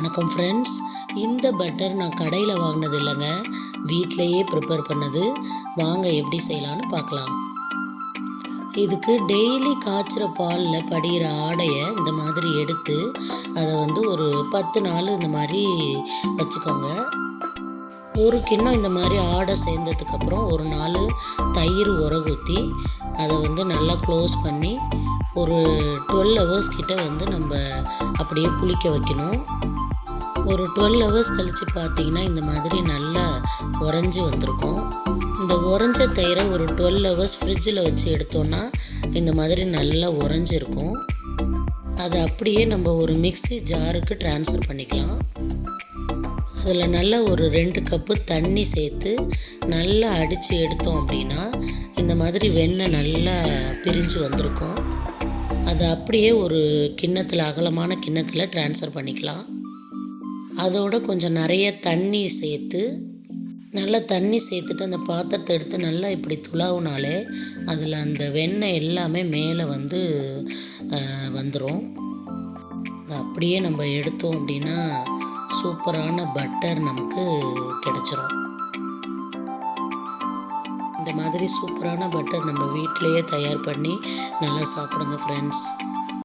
வணக்கம் ஃப்ரெண்ட்ஸ். இந்த பட்டர் நான் கடையில் வாங்கினது இல்லைங்க, வீட்டிலையே ப்ரிப்பேர் பண்ணது. வாங்க எப்படி செய்யலான்னு பார்க்கலாம். இதுக்கு டெய்லி காய்ச்சிற பாலில் படிகிற ஆடையை இந்த மாதிரி எடுத்து அதை ஒரு 10 நாள் இந்த மாதிரி வச்சுக்கோங்க. ஒரு கிண்ணம் இந்த மாதிரி ஆடை சேர்ந்ததுக்கப்புறம் ஒரு நாள் தயிர் ஊற்றி அதை நல்லா க்ளோஸ் பண்ணி ஒரு 12 ஹவர்ஸ் கிட்ட நம்ம அப்படியே புளிக்க வைக்கணும். ஒரு 12 ஹவர்ஸ் கழித்து பார்த்திங்கன்னா இந்த மாதிரி நல்லா உறைஞ்சி வந்திருக்கும். இந்த உறைஞ்ச தயிரை ஒரு 12 ஹவர்ஸ் ஃப்ரிட்ஜில் வச்சு எடுத்தோன்னா இந்த மாதிரி நல்லா உறைஞ்சிருக்கும். அதை அப்படியே நம்ம ஒரு மிக்ஸி ஜாருக்கு ட்ரான்ஸ்ஃபர் பண்ணிக்கலாம். அதில் நல்லா ஒரு 2 கப்பு தண்ணி சேர்த்து நல்லா அடித்து எடுத்தோம் அப்படின்னா இந்த மாதிரி வெண்ணெய் நல்லா பிரிஞ்சு வந்திருக்கும். அதை அப்படியே ஒரு கிண்ணத்தில், அகலமான கிண்ணத்தில் ட்ரான்ஸ்ஃபர் பண்ணிக்கலாம். அதோட கொஞ்சம் நிறைய தண்ணி சேர்த்து, நல்லா தண்ணி சேர்த்துட்டு அந்த பாத்திரத்தை எடுத்து நல்லா இப்படி துளாவுனாலே அதில் அந்த வெண்ணெய் எல்லாமே மேலே வந்துடும். அப்படியே நம்ம எடுத்தோம் அப்படின்னா சூப்பரான பட்டர் நமக்கு கிடைச்சிரும். இந்த மாதிரி சூப்பரான பட்டர் நம்ம வீட்டிலையே தயார் பண்ணி நல்லா சாப்பிடுங்க ஃப்ரெண்ட்ஸ்.